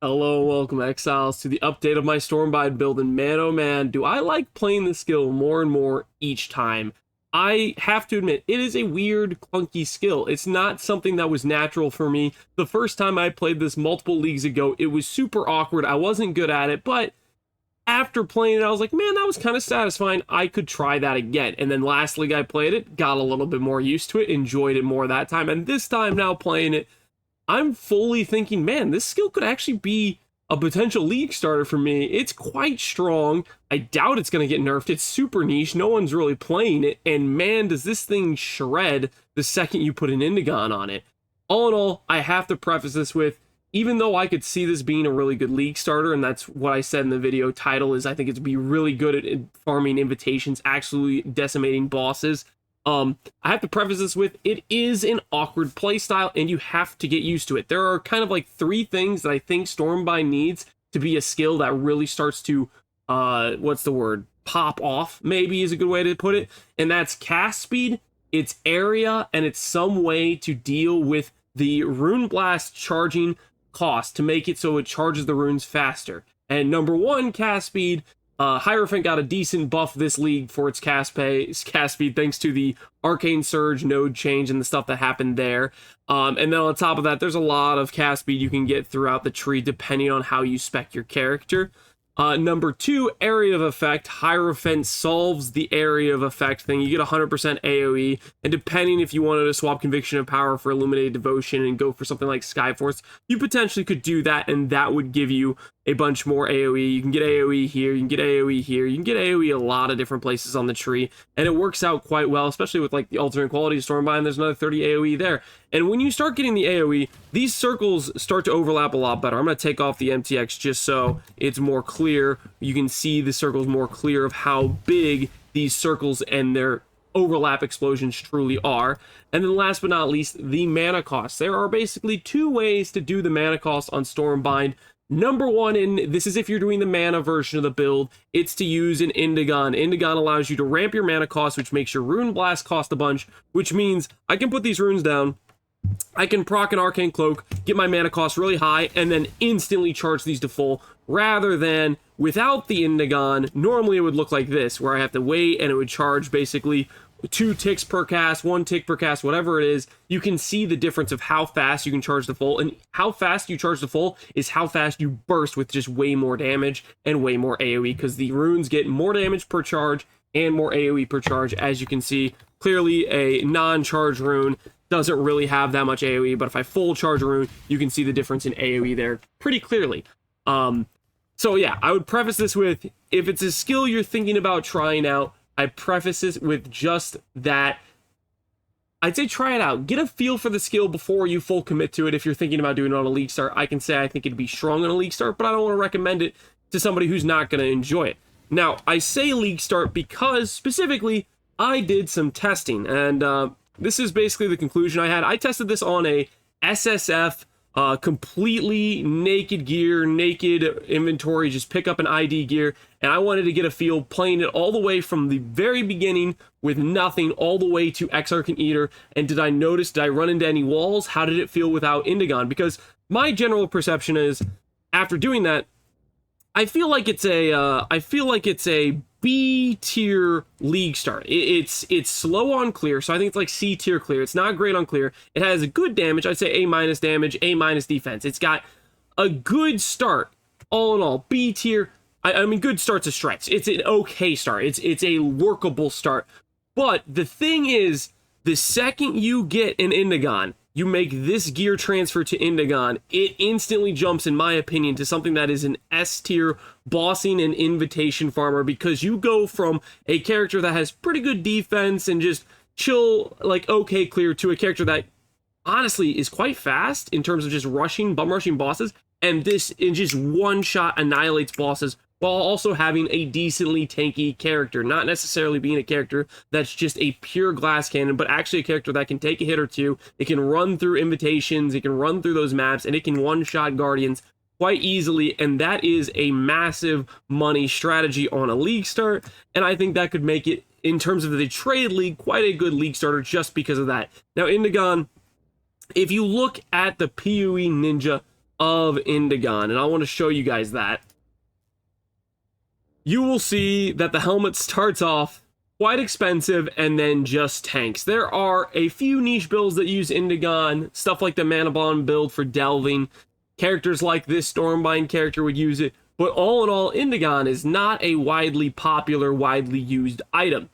Hello and welcome, Exiles, to the update of my Stormbind build, and man oh man, do I like playing the skill more and more each time. I have to admit, it is a weird, clunky skill. It's not something that was natural for me. The first time I played this multiple leagues ago, it was super awkward. I wasn't good at it, but after playing it, I was like, man, that was kind of satisfying. I could try that again. And then last league I played it, got a little bit more used to it, enjoyed it more that time, and this time now playing it, I'm fully thinking, man, this skill could actually be a potential league starter for me. It's quite strong. I doubt it's going to get nerfed. It's super niche. No one's really playing it. And man, does this thing shred the second you put an indigon on it. All in all, I have to preface this with, even though I could see this being a really good league starter, and that's what I said in the video title, is I think it'd be really good at farming invitations, absolutely decimating bosses. I have to preface this with, it is an awkward playstyle and you have to get used to it. There are kind of like three things that I think Stormbind needs to be a skill that really starts to, pop off, maybe is a good way to put it. And that's cast speed, its area, and it's some way to deal with the Rune Blast charging cost to make it so it charges the runes faster. And number one, cast speed. Hierophant got a decent buff this league for its cast speed, thanks to the Arcane Surge node change and the stuff that happened there. And then on top of that, there's a lot of cast speed you can get throughout the tree depending on how you spec your character. Number two, area of effect. Hierophant solves the area of effect thing. You get 100% AoE, and depending if you wanted to swap Conviction of Power for Illuminated Devotion and go for something like Skyforce, you potentially could do that, and that would give you a bunch more AoE. You can get AoE here, you can get AoE here, you can get AoE a lot of different places on the tree, and it works out quite well, especially with like the alternate quality of Stormbind. There's another 30 AoE there. And when you start getting the AoE, these circles start to overlap a lot better. I'm going to take off the MTX just so it's more clear. You can see the circles more clear of how big these circles and their overlap explosions truly are. And then last but not least, the mana cost. There are basically two ways to do the mana cost on Stormbind. Number one, and this is if you're doing the mana version of the build, it's to use an indigon. Indigon allows you to ramp your mana cost, which makes your Rune Blast cost a bunch, which means I can put these runes down, I can proc an Arcane Cloak, get my mana cost really high, and then instantly charge these to full, rather than without the indigon. Normally it would look like this, where I have to wait and it would charge basically 2 ticks per cast, 1 tick per cast, whatever it is. You can see the difference of how fast you can charge the full, and how fast you charge the full is how fast you burst with just way more damage and way more AoE, because the runes get more damage per charge and more AoE per charge. As you can see, clearly a non-charge rune doesn't really have that much AoE, but if I full charge a rune, you can see the difference in AoE there pretty clearly. So yeah, I would preface this with, if it's a skill you're thinking about trying out, I preface this with just that. I'd say try it out. Get a feel for the skill before you full commit to it. If you're thinking about doing it on a league start, I can say I think it'd be strong on a league start, but I don't want to recommend it to somebody who's not going to enjoy it. Now, I say league start because specifically I did some testing, and this is basically the conclusion I had. I tested this on a SSF, completely naked gear, naked inventory, just pick up an ID gear, and I wanted to get a feel playing it all the way from the very beginning with nothing all the way to Exarchant Eater. And did I run into any walls? How did it feel without indigon? Because my general perception is, after doing that, I feel like it's a B tier league start. It's slow on clear, so I think it's like C tier clear. It's not great on clear. It has a good damage. I'd say A minus damage, A minus defense. It's got a good start. All in all, B tier. I mean, good start's a stretch. It's an okay start. It's a workable start. But the thing is, the second you get an indigon, you make this gear transfer to indigon, it instantly jumps, in my opinion, to something that is an S tier bossing and invitation farmer, because you go from a character that has pretty good defense and just chill, like okay clear, to a character that honestly is quite fast in terms of just bum rushing bosses, and this in just one shot annihilates bosses while also having a decently tanky character, not necessarily being a character that's just a pure glass cannon, but actually a character that can take a hit or two. It can run through invitations, it can run through those maps, and it can one-shot guardians quite easily, and that is a massive money strategy on a league start, and I think that could make it, in terms of the trade league, quite a good league starter just because of that. Now, indigon, if you look at the PoE Ninja of Indigon, and I want to show you guys that. You will see that the helmet starts off quite expensive and then just tanks. There are a few niche builds that use Indigon, stuff like the Mana Bond build for delving. Characters like this Stormbind character would use it, but all in all, Indigon is not a widely popular, widely used item.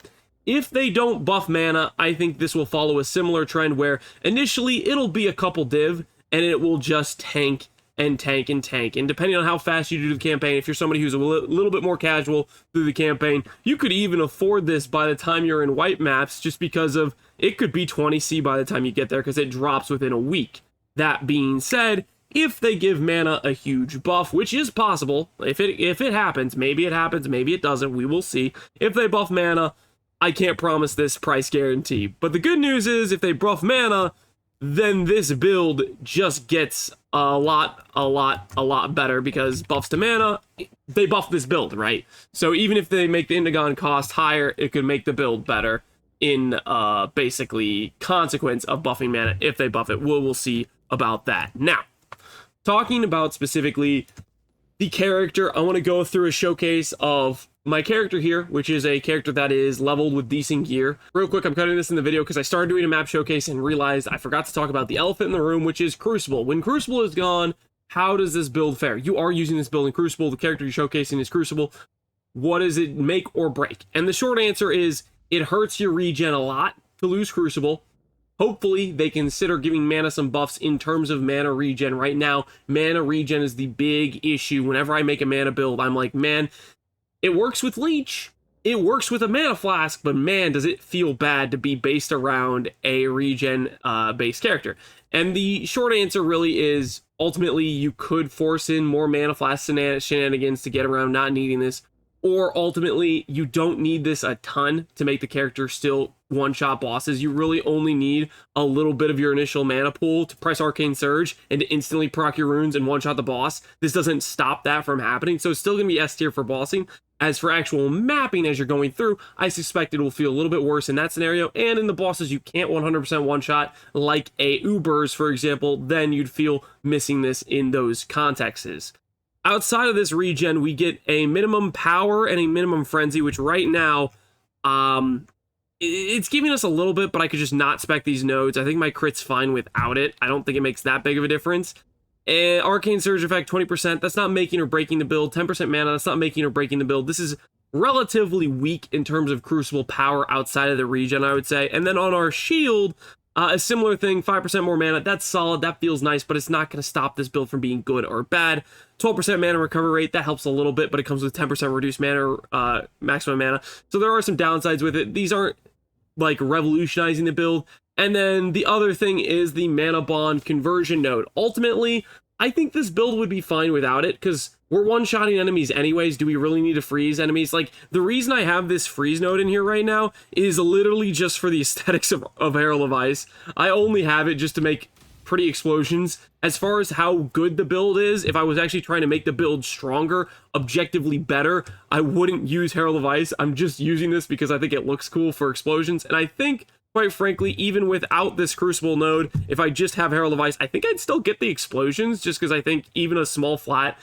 If they don't buff mana, I think this will follow a similar trend where initially it'll be a couple div and it will just tank and tank and tank. And depending on how fast you do the campaign, if you're somebody who's a little bit more casual through the campaign, you could even afford this by the time you're in white maps, just because of it could be 20C by the time you get there because it drops within a week. That being said, if they give mana a huge buff, which is possible, if it happens, maybe it doesn't, we will see. If they buff mana, I can't promise this price guarantee. But the good news is, if they buff mana, then this build just gets a lot better, because buffs to mana, they buff this build, right? So even if they make the Indigon cost higher, it could make the build better in basically consequence of buffing mana if they buff it. We'll see about that. Now, talking about specifically the character, I want to go through a showcase of my character here, which is a character that is leveled with decent gear. Real quick, I'm cutting this in the video because I started doing a map showcase and realized I forgot to talk about the elephant in the room, which is Crucible. When Crucible is gone, how does this build fare? You are using this build in Crucible. The character you're showcasing is Crucible. What does it make or break? And the short answer is it hurts your regen a lot to lose Crucible. Hopefully, they consider giving mana some buffs in terms of mana regen. Right now, mana regen is the big issue. Whenever I make a mana build, I'm like, man, it works with Leech, it works with a Mana Flask, but man, does it feel bad to be based around a regen-based character. And the short answer really is, ultimately, you could force in more Mana Flask shenanigans to get around not needing this, or ultimately, you don't need this a ton to make the character still one-shot bosses. You really only need a little bit of your initial mana pool to press Arcane Surge and to instantly proc your runes and one-shot the boss. This doesn't stop that from happening, so it's still going to be S tier for bossing. As for actual mapping as you're going through, I suspect it will feel a little bit worse in that scenario, and in the bosses you can't 100% one-shot, like a Ubers, for example, then you'd feel missing this in those contexts. Outside of this regen, we get a minimum power and a minimum frenzy, which right now, it's giving us a little bit, but I could just not spec these nodes. I think my crit's fine without it. I don't think it makes that big of a difference. And Arcane Surge effect, 20%, that's not making or breaking the build. 10% mana, that's not making or breaking the build. This is relatively weak in terms of Crucible power outside of the regen, I would say. And then on our shield, a similar thing, 5% more mana, that's solid, that feels nice, but it's not going to stop this build from being good or bad. 12% mana recovery rate, that helps a little bit, but it comes with 10% reduced mana, maximum mana. So there are some downsides with it. These aren't like revolutionizing the build. And then the other thing is the Mana Bond conversion node. Ultimately, I think this build would be fine without it, because we're one-shotting enemies anyways. Do we really need to freeze enemies? Like, the reason I have this freeze node in here right now is literally just for the aesthetics of Herald of Ice. I only have it just to make pretty explosions. As far as how good the build is, if I was actually trying to make the build stronger, objectively better, I wouldn't use Herald of Ice. I'm just using this because I think it looks cool for explosions, and I think, quite frankly, even without this Crucible node, if I just have Herald of Ice, I think I'd still get the explosions, just because I think even a small flat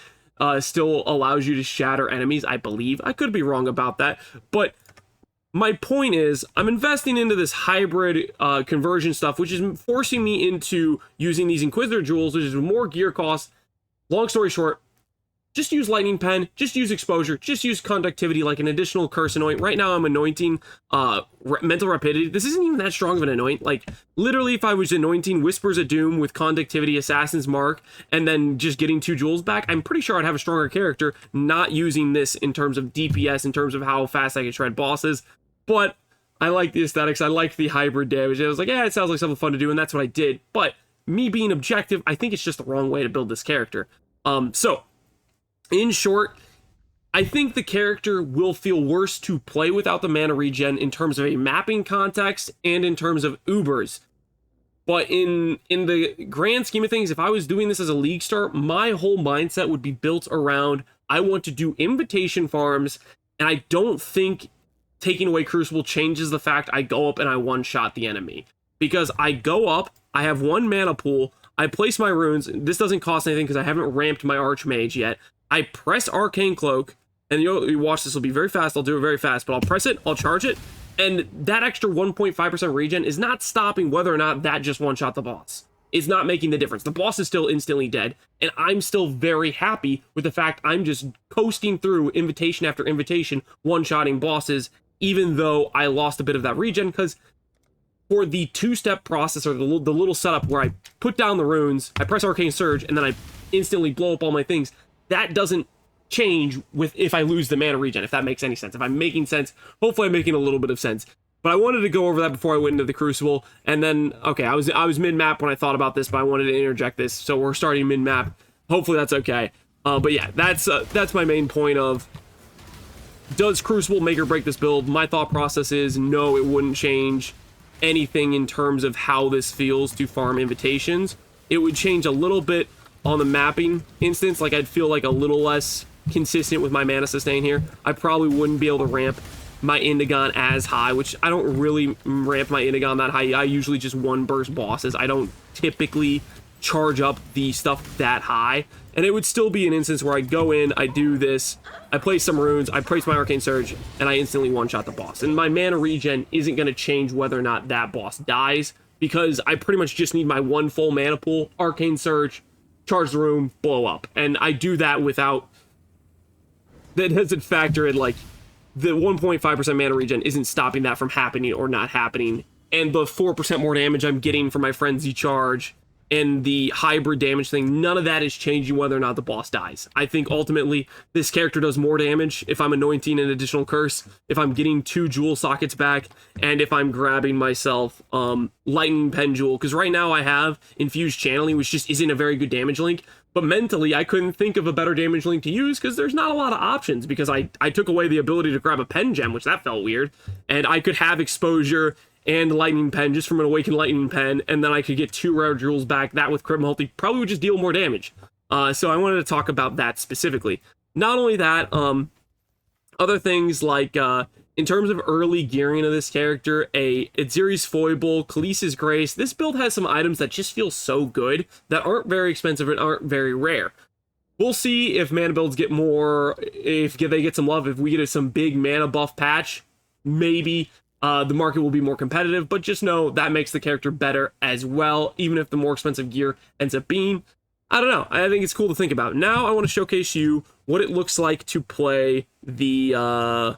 still allows you to shatter enemies, I believe. I could be wrong about that, but my point is, I'm investing into this hybrid conversion stuff, which is forcing me into using these Inquisitor Jewels, which is more gear cost. Long story short, just use Lightning Pen, just use Exposure, just use Conductivity like an additional curse anoint. Right now I'm anointing Mental Rapidity. This isn't even that strong of an anoint. Like, literally, if I was anointing Whispers of Doom with Conductivity, Assassin's Mark, and then just getting 2 jewels back, I'm pretty sure I'd have a stronger character not using this in terms of DPS, in terms of how fast I can shred bosses. But I like the aesthetics, I like the hybrid damage. I was like, yeah, it sounds like something fun to do, and that's what I did. But me being objective, I think it's just the wrong way to build this character. So, in short, I think the character will feel worse to play without the mana regen in terms of a mapping context and in terms of Ubers. But in the grand scheme of things, if I was doing this as a league start, my whole mindset would be built around, I want to do invitation farms, and I don't think taking away Crucible changes the fact I go up and I one-shot the enemy. Because I go up, I have 1 mana pool, I place my runes. This doesn't cost anything because I haven't ramped my Archmage yet. I press Arcane Cloak, and you watch, this will be very fast. I'll do it very fast, but I'll press it, I'll charge it, and that extra 1.5% regen is not stopping whether or not that just one-shot the boss. It's not making the difference. The boss is still instantly dead, and I'm still very happy with the fact I'm just coasting through invitation after invitation, one-shotting bosses, even though I lost a bit of that regen, because for the two-step process, or the little setup where I put down the runes, I press Arcane Surge, and then I instantly blow up all my things, that doesn't change with if I lose the mana regen, if that makes any sense. If I'm making sense, hopefully I'm making a little bit of sense. But I wanted to go over that before I went into the Crucible, and then, okay, I was mid-map when I thought about this, but I wanted to interject this, so we're starting mid-map. Hopefully that's okay. But yeah, that's my main point of, does Crucible make or break this build? My thought process is, no, it wouldn't change anything in terms of how this feels to farm invitations. It would change a little bit on the mapping instance, like I'd feel like a little less consistent with my mana sustain here. I probably wouldn't be able to ramp my indigon as high, which I don't really ramp my indigon that high. I usually just one burst bosses. I don't typically charge up the stuff that high, and it would still be an instance where I go in, I do this, I place some runes, I place my Arcane Surge, and I instantly one-shot the boss. And my mana regen isn't going to change whether or not that boss dies, because I pretty much just need my one full mana pool, Arcane Surge, charge the room, blow up. And I do that without, that doesn't factor in, like, the 1.5% mana regen isn't stopping that from happening or not happening. And the 4% more damage I'm getting from my Frenzy Charge and the hybrid damage thing, none of that is changing whether or not the boss dies. I think ultimately this character does more damage if I'm anointing an additional curse, if I'm getting 2 jewel sockets back, and if I'm grabbing myself lightning pen jewel, because right now I have infused channeling, which just isn't a very good damage link. But mentally, I couldn't think of a better damage link to use because there's not a lot of options, because I took away the ability to grab a pen gem, which that felt weird. And I could have exposure and lightning pen just from an awakened lightning pen, and then I could get 2 rare jewels back. That with crit multi probably would just deal more damage. So I wanted to talk about that specifically. Not only that, other things like in terms of early gearing of this character, a Itziri's Foible, Khaleesi's Grace, this build has some items that just feel so good that aren't very expensive and aren't very rare. We'll see if mana builds get more, if they get some love, if we get some big mana buff patch, maybe the market will be more competitive, but just know that makes the character better as well, even if the more expensive gear ends up being. I don't know, I think it's cool to think about. Now I want to showcase you what it looks like to play the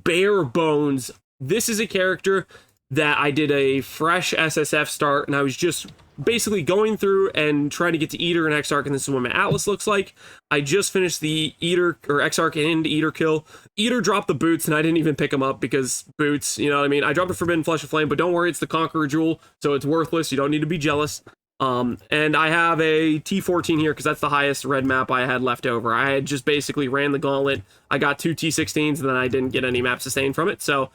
bare bones. This is a character that I did a fresh SSF start, and I was just basically going through and trying to get to Eater and Exarch, and this is what my Atlas looks like. I just finished the Eater, or Exarch and Eater kill. Eater dropped the boots, and I didn't even pick them up because boots, you know what I mean? I dropped the Forbidden Flesh of Flame, but don't worry, it's the Conqueror Jewel, so it's worthless. You don't need to be jealous. And I have a T14 here because that's the highest red map I had left over. I had just basically ran the gauntlet. I got 2 T16s, and then I didn't get any map sustain from it. So,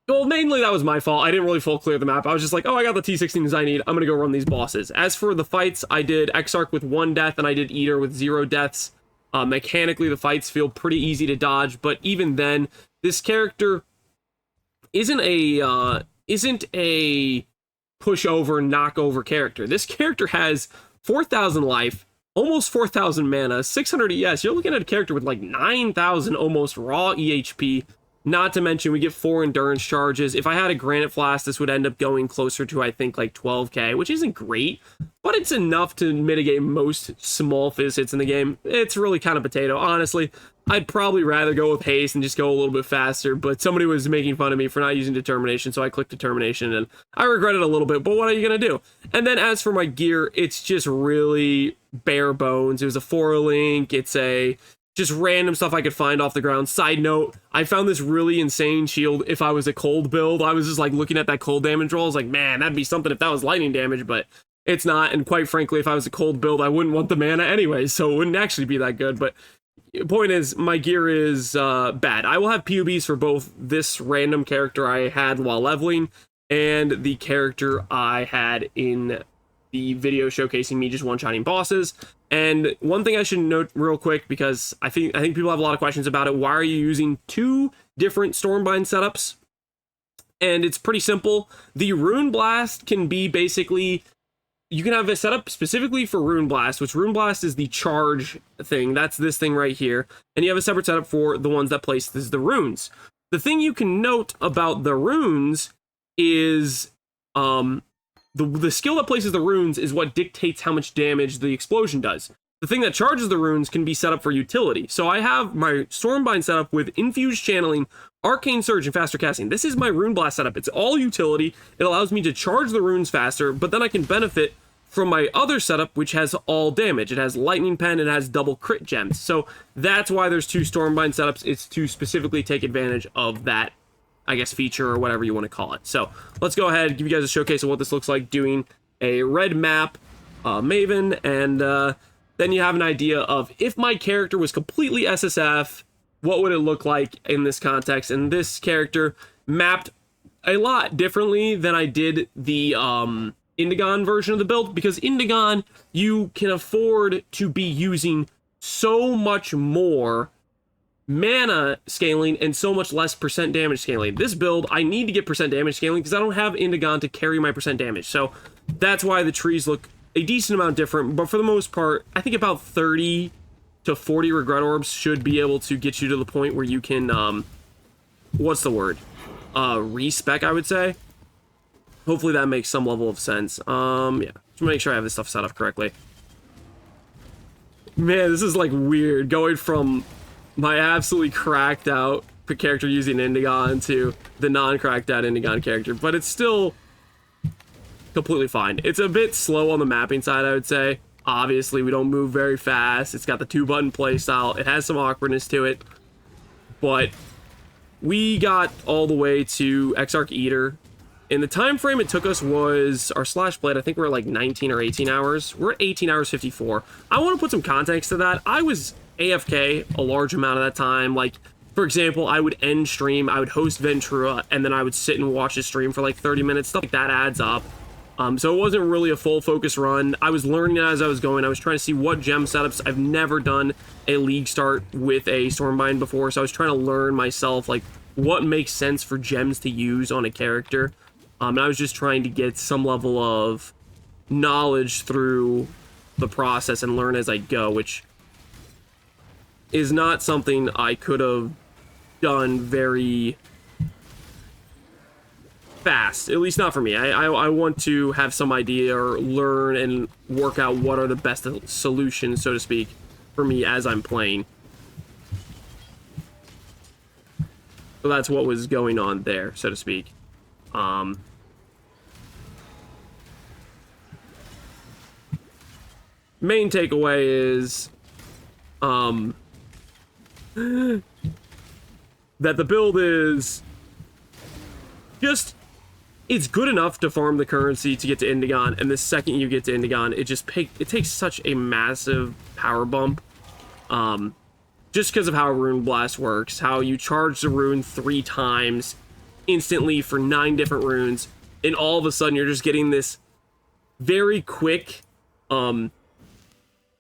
well, mainly that was my fault. I didn't really full clear the map. I was just like, oh, I got the T16s I need. I'm going to go run these bosses. As for the fights, I did Exarch with 1 death, and I did Eater with 0 deaths. Mechanically, the fights feel pretty easy to dodge, but even then, this character isn't a push over, knock over character. This character has 4,000 life, almost 4,000 mana, 600 ES. You're looking at a character with like 9,000 almost raw EHP. Not to mention we get 4 endurance charges. If I had a Granite Flask, this would end up going closer to, I think, like 12k, which isn't great, but it's enough to mitigate most small fizz hits in the game. It's really kind of potato, honestly. I'd probably rather go with haste and just go a little bit faster, but somebody was making fun of me for not using determination, so I clicked determination, and I regret it a little bit, but what are you going to do? And then as for my gear, it's just really bare bones. It was a 4-link, it's a just random stuff I could find off the ground. Side note, I found this really insane shield if I was a cold build. I was just like looking at that cold damage roll. I was like, man, that'd be something if that was lightning damage, but it's not. And quite frankly, if I was a cold build, I wouldn't want the mana anyway, so it wouldn't actually be that good. But the point is, my gear is bad. I will have PUBs for both this random character I had while leveling and the character I had in the video showcasing me just one-shotting bosses. And one thing I should note real quick, because I think people have a lot of questions about it. Why are you using 2 different Stormbind setups? And it's pretty simple. The Rune Blast can be basically you can have it set up specifically for Rune Blast, which Rune Blast is the charge thing. That's this thing right here. And you have a separate setup for the ones that places the runes. The thing you can note about the runes is the skill that places the runes is what dictates how much damage the explosion does. The thing that charges the runes can be set up for utility. So I have my Stormbind set up with Infused Channeling, Arcane Surge, and Faster Casting. This is my Rune Blast setup. It's all utility. It allows me to charge the runes faster, but then I can benefit from my other setup, which has all damage. It has Lightning Pen, it has double crit gems. So that's why there's two Stormbind setups. It's to specifically take advantage of that, I guess, feature or whatever you want to call it. So let's go ahead and give you guys a showcase of what this looks like doing a red map Maven, and then you have an idea of if my character was completely SSF, what would it look like in this context? And this character mapped a lot differently than I did the indigon version of the build, because indigon, you can afford to be using so much more mana scaling and so much less percent damage scaling. This build, I need to get percent damage scaling because I don't have indigon to carry my percent damage. So that's why the trees look a decent amount different, but for the most part, I think about 30 to 40 regret orbs should be able to get you to the point where you can, what's the word? Respec, I would say. Hopefully that makes some level of sense. Yeah, just make sure I have this stuff set up correctly. Man, this is like weird, going from my absolutely cracked out character using indigon to the non-cracked out indigon character, but it's still completely fine. It's a bit slow on the mapping side, I would say. Obviously, we don't move very fast. It's got the 2-button playstyle. It has some awkwardness to it. But we got all the way to Exarch Eater. And the time frame it took us was our slash blade. I think we're at like 19 or 18 hours. We're at 18 hours 54. I want to put some context to that. I was AFK a large amount of that time. Like, for example, I would end stream, I would host Ventura, and then I would sit and watch his stream for like 30 minutes. Stuff like that adds up. So it wasn't really a full focus run. I was learning as I was going. I was trying to see what gem setups. I've never done a Leaguestart with a Stormbind before, so I was trying to learn myself, like, what makes sense for gems to use on a character. And I was just trying to get some level of knowledge through the process and learn as I go, which is not something I could have done very fast, at least not for me. I want to have some idea or learn and work out what are the best solutions, so to speak, for me as I'm playing. So that's what was going on there, so to speak. Main takeaway is that the build is just, it's good enough to farm the currency to get to indigon, and the second you get to indigon, it takes such a massive power bump, just because of how Rune Blast works, how you charge the rune 3 times instantly for 9 different runes, and all of a sudden you're just getting this very quick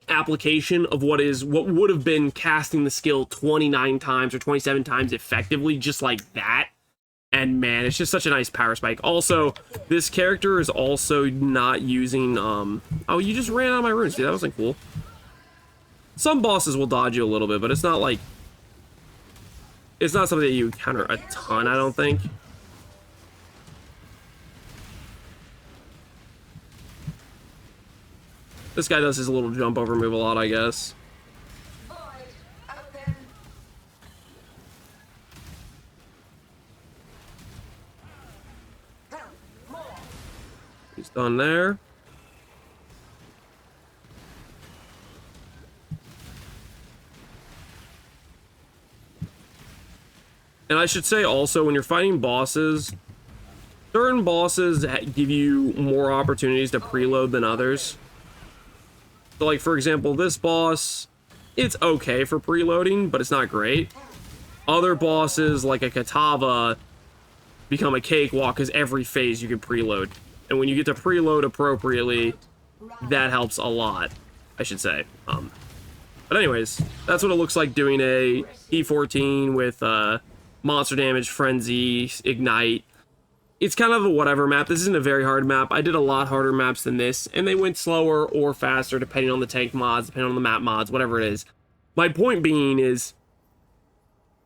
application of what would have been casting the skill 29 times or 27 times effectively, just like that. And man, it's just such a nice power spike. Also, this character is also not using, oh, you just ran out of my runes, dude. That wasn't cool. Some bosses will dodge you a little bit, but it's not like, it's not something that you encounter a ton, I don't think. This guy does his little jump over move a lot, I guess. He's done there. And I should say also, when you're fighting bosses, certain bosses give you more opportunities to preload than others. So, like, for example, this boss, it's okay for preloading, but it's not great. Other bosses, like a Katava, become a cakewalk because every phase you can preload. And when you get to preload appropriately, that helps a lot, I should say. But anyways, that's what it looks like doing a E14 with monster damage, frenzy, ignite. it's kind of a whatever map. This isn't a very hard map. I did a lot harder maps than this, and they went slower or faster depending on the tank mods, depending on the map mods, whatever it is. My point being is,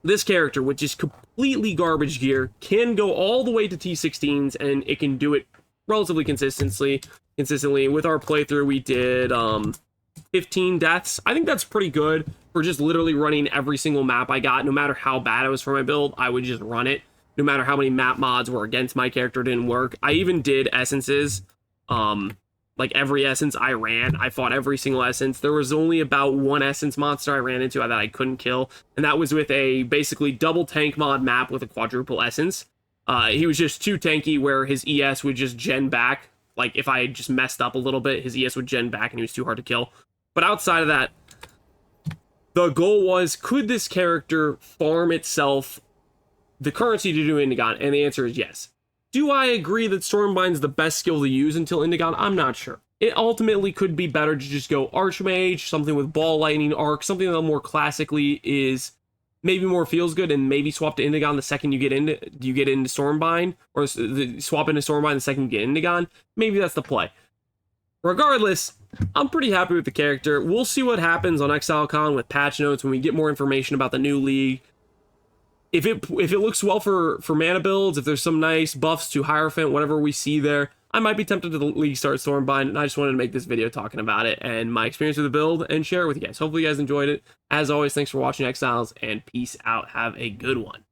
this character, which is completely garbage gear, can go all the way to T16s, and it can do it relatively consistently. With our playthrough, we did 15 deaths. I think that's pretty good for just literally running every single map I got. No matter how bad it was for my build, I would just run it. No matter how many map mods were against my character, didn't work. I even did essences. Like every essence I ran, I fought every single essence. There was only about one essence monster I ran into that I couldn't kill, and that was with a basically double tank mod map with a quadruple essence. He was just too tanky where his ES would just gen back. Like if I had just messed up a little bit, his ES would gen back and he was too hard to kill. But outside of that, the goal was, could this character farm itself the currency to do indigon? And the answer is yes. Do I agree that Stormbind's the best skill to use until indigon? I'm not sure. It ultimately could be better to just go Archmage, something with Ball Lightning Arc, something that more classically is maybe more feels good, and maybe swap to indigon the second you get into Stormbind, or swap into Stormbind the second you get indigon. Maybe that's the play. Regardless, I'm pretty happy with the character. We'll see what happens on ExileCon with patch notes when we get more information about the new league. If it looks well for mana builds, if there's some nice buffs to Hierophant, whatever we see there, I might be tempted to Leaguestart Stormbind, and I just wanted to make this video talking about it and my experience with the build and share it with you guys. Hopefully you guys enjoyed it. As always, thanks for watching Exiles, and peace out. Have a good one.